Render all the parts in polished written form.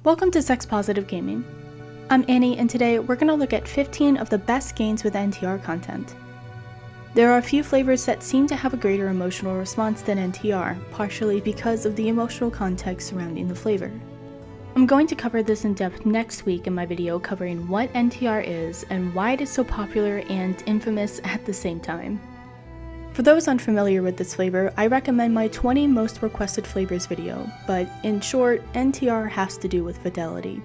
Welcome to Sex Positive Gaming. I'm Annie, and today we're going to look at 15 of the best games with NTR content. There are a few flavors that seem to have a greater emotional response than NTR, partially because of the emotional context surrounding the flavor. I'm going to cover this in depth next week in my video covering what NTR is and why it is so popular and infamous at the same time. For those unfamiliar with this flavor, I recommend my 20 most requested flavors video, but in short, NTR has to do with fidelity.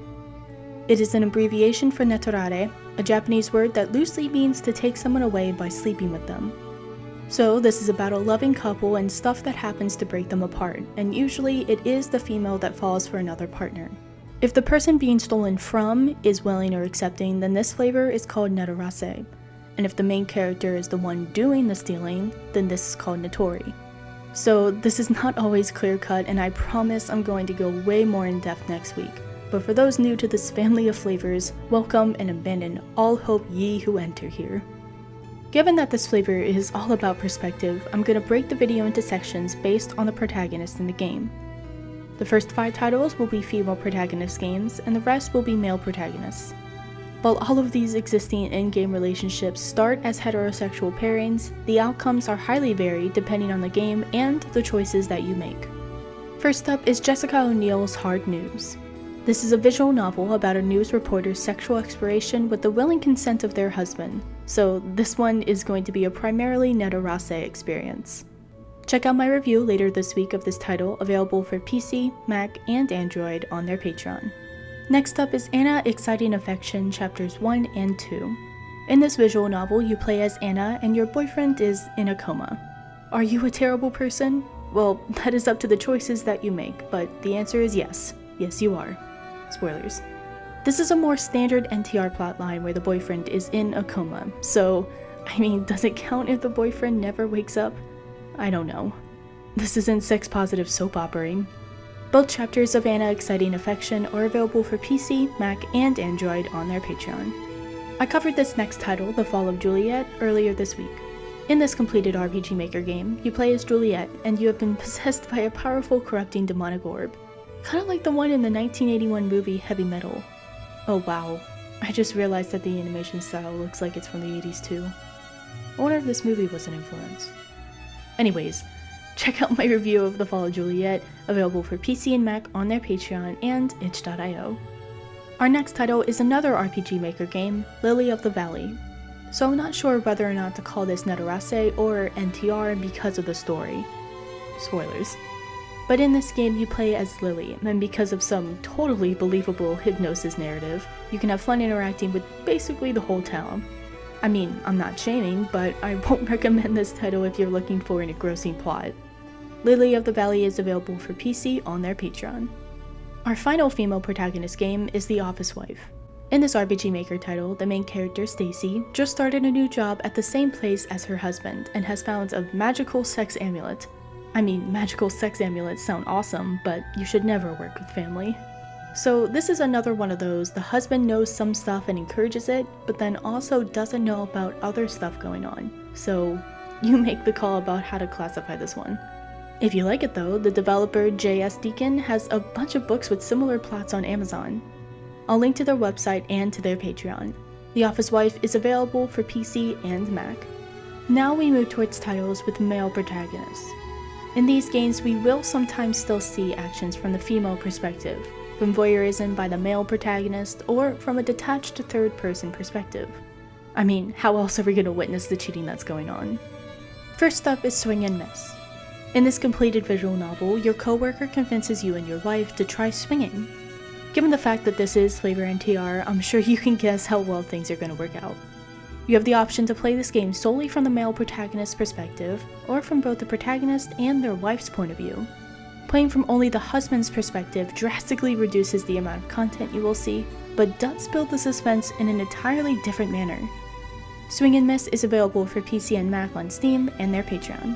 It is an abbreviation for netorare, a Japanese word that loosely means to take someone away by sleeping with them. So this is about a loving couple and stuff that happens to break them apart, and usually it is the female that falls for another partner. If the person being stolen from is willing or accepting, then this flavor is called netorase. And if the main character is the one doing the stealing, then this is called netori. So this is not always clear-cut, and I promise I'm going to go way more in depth next week. But for those new to this family of flavors, welcome and abandon all hope ye who enter here. Given that this flavor is all about perspective, I'm going to break the video into sections based on the protagonist in the game. The first 5 titles will be female protagonist games, and the rest will be male protagonists. While all of these existing in-game relationships start as heterosexual pairings, the outcomes are highly varied depending on the game and the choices that you make. First up is Jessica O'Neill's Hard News. This is a visual novel about a news reporter's sexual exploration with the willing consent of their husband, so this one is going to be a primarily netorase experience. Check out my review later this week of this title, available for PC, Mac, and Android on their Patreon. Next up is Anna Exciting Affection Chapters 1 and 2. In this visual novel, you play as Anna and your boyfriend is in a coma. Are you a terrible person? Well, that is up to the choices that you make, but the answer is yes. Yes, you are. Spoilers. This is a more standard NTR plotline where the boyfriend is in a coma, so, does it count if the boyfriend never wakes up? I don't know. This isn't sex-positive soap operaing. Both chapters of Anna Exciting Affection are available for PC, Mac, and Android on their Patreon. I covered this next title, The Fall of Juliet, earlier this week. In this completed RPG Maker game, you play as Juliet, and you have been possessed by a powerful corrupting demonic orb. Kinda like the one in the 1981 movie Heavy Metal. Oh wow, I just realized that the animation style looks like it's from the 80s too. I wonder if this movie was an influence. Anyways, check out my review of The Fall of Juliet, available for PC and Mac on their Patreon and itch.io. Our next title is another RPG Maker game, Lily of the Valley. So I'm not sure whether or not to call this netorase or NTR because of the story. Spoilers. But in this game you play as Lily, and because of some totally believable hypnosis narrative, you can have fun interacting with basically the whole town. I'm not shaming, but I won't recommend this title if you're looking for an engrossing plot. Lily of the Valley is available for PC on their Patreon. Our final female protagonist game is The Office Wife. In this RPG Maker title, the main character, Stacy, just started a new job at the same place as her husband and has found a magical sex amulet. Magical sex amulets sound awesome, but you should never work with family. So this is another one of those, the husband knows some stuff and encourages it, but then also doesn't know about other stuff going on. So you make the call about how to classify this one. If you like it though, the developer JS Deacon has a bunch of books with similar plots on Amazon. I'll link to their website and to their Patreon. The Office Wife is available for PC and Mac. Now we move towards titles with male protagonists. In these games, we will sometimes still see actions from the female perspective, from voyeurism by the male protagonist, or from a detached third-person perspective. How else are we going to witness the cheating that's going on? First up is Swing and Miss. In this completed visual novel, your coworker convinces you and your wife to try swinging. Given the fact that this is flavor NTR, I'm sure you can guess how well things are going to work out. You have the option to play this game solely from the male protagonist's perspective, or from both the protagonist and their wife's point of view. Playing from only the husband's perspective drastically reduces the amount of content you will see, but does build the suspense in an entirely different manner. Swing and Miss is available for PC and Mac on Steam and their Patreon.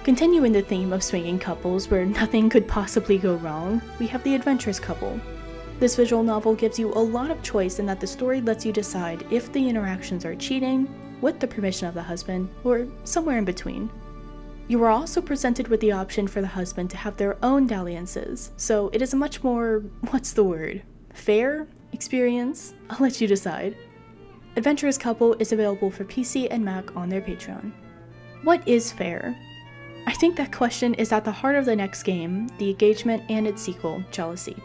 Continuing the theme of swinging couples where nothing could possibly go wrong, we have the Adventurous Couple. This visual novel gives you a lot of choice in that the story lets you decide if the interactions are cheating, with the permission of the husband, or somewhere in between. You are also presented with the option for the husband to have their own dalliances, so it is a much more, fair experience? I'll let you decide. Adventurous Couple is available for PC and Mac on their Patreon. What is fair? I think that question is at the heart of the next game, The Engagement, and its sequel, Jealousy.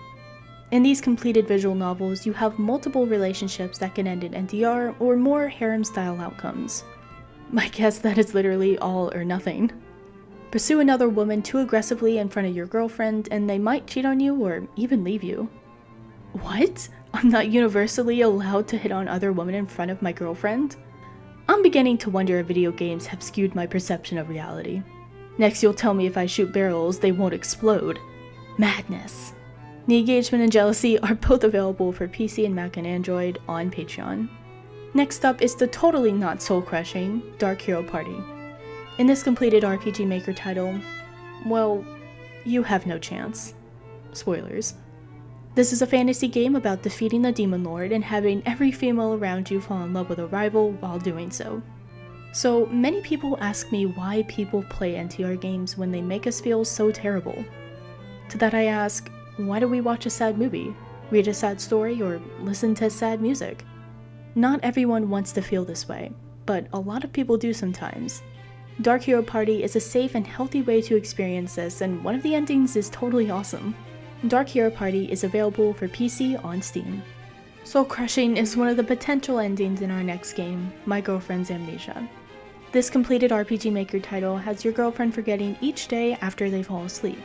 In these completed visual novels, you have multiple relationships that can end in NTR or more harem-style outcomes. My guess that it's literally all or nothing. Pursue another woman too aggressively in front of your girlfriend and they might cheat on you or even leave you. What? I'm not universally allowed to hit on other women in front of my girlfriend? I'm beginning to wonder if video games have skewed my perception of reality. Next you'll tell me if I shoot barrels, they won't explode. Madness. The Engagement and Jealousy are both available for PC and Mac and Android on Patreon. Next up is the totally not soul-crushing Dark Hero Party. In this completed RPG Maker title, well, you have no chance. Spoilers. This is a fantasy game about defeating the Demon Lord and having every female around you fall in love with a rival while doing so. So many people ask me why people play NTR games when they make us feel so terrible. To that I ask, why do we watch a sad movie, read a sad story, or listen to sad music? Not everyone wants to feel this way, but a lot of people do sometimes. Dark Hero Party is a safe and healthy way to experience this, and one of the endings is totally awesome. Dark Hero Party is available for PC on Steam. Soul Crushing is one of the potential endings in our next game, My Girlfriend's Amnesia. This completed RPG Maker title has your girlfriend forgetting each day after they fall asleep.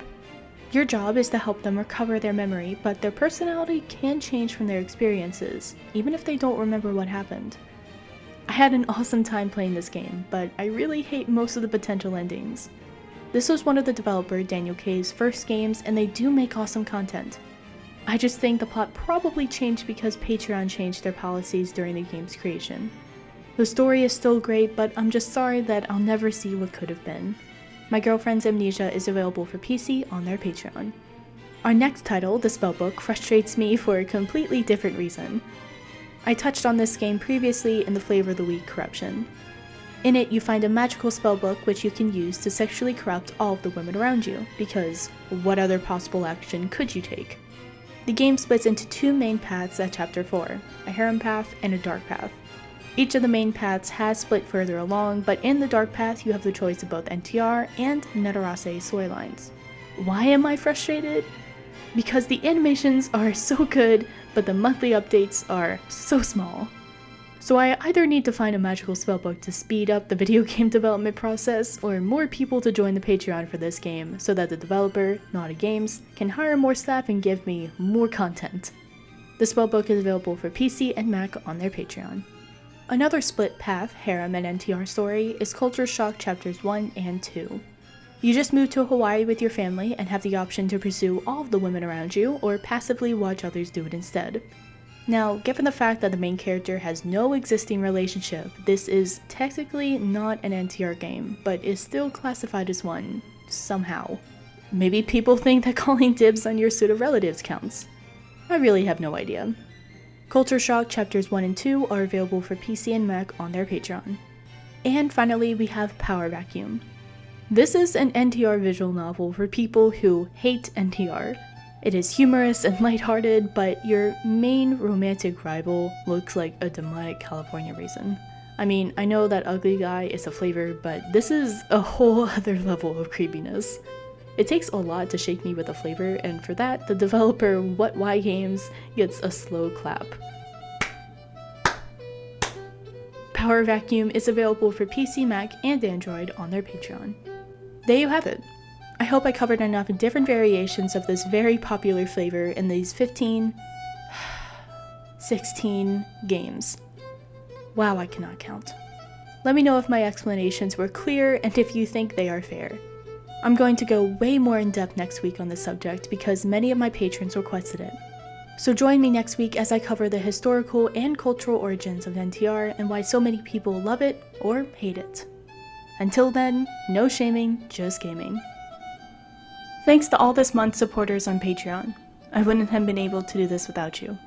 Your job is to help them recover their memory, but their personality can change from their experiences, even if they don't remember what happened. I had an awesome time playing this game, but I really hate most of the potential endings. This was one of the developer Daniel K's first games, and they do make awesome content. I just think the plot probably changed because Patreon changed their policies during the game's creation. The story is still great, but I'm just sorry that I'll never see what could have been. My Girlfriend's Amnesia is available for PC on their Patreon. Our next title, the Spellbook, frustrates me for a completely different reason. I touched on this game previously in the Flavor of the Week Corruption. In it, you find a magical spellbook which you can use to sexually corrupt all of the women around you, because what other possible action could you take? The game splits into two main paths at Chapter 4, a harem path and a dark path. Each of the main paths has split further along, but in the dark path you have the choice of both NTR and Netterase storylines. Why am I frustrated? Because the animations are so good, but the monthly updates are so small. So I either need to find a magical spellbook to speed up the video game development process, or more people to join the Patreon for this game, so that the developer, Naughty Games, can hire more staff and give me more content. The spellbook is available for PC and Mac on their Patreon. Another split path, harem and NTR story, is Culture Shock Chapters 1 and 2. You just move to Hawaii with your family and have the option to pursue all of the women around you, or passively watch others do it instead. Now, given the fact that the main character has no existing relationship, this is technically not an NTR game, but is still classified as one, somehow. Maybe people think that calling dibs on your pseudo-relatives counts. I really have no idea. Culture Shock Chapters 1 and 2 are available for PC and Mac on their Patreon. And finally, we have Power Vacuum. This is an NTR visual novel for people who hate NTR. It is humorous and lighthearted, but your main romantic rival looks like a demonic California raisin. I mean, I know that ugly guy is a flavor, but this is a whole other level of creepiness. It takes a lot to shake me with a flavor, and for that, the developer What Why Games gets a slow clap. Power Vacuum is available for PC, Mac, and Android on their Patreon. There you have it. I hope I covered enough different variations of this very popular flavor in these 16 games. Wow, I cannot count. Let me know if my explanations were clear and if you think they are fair. I'm going to go way more in depth next week on this subject because many of my patrons requested it. So join me next week as I cover the historical and cultural origins of NTR and why so many people love it or hate it. Until then, no shaming, just gaming. Thanks to all this month's supporters on Patreon. I wouldn't have been able to do this without you.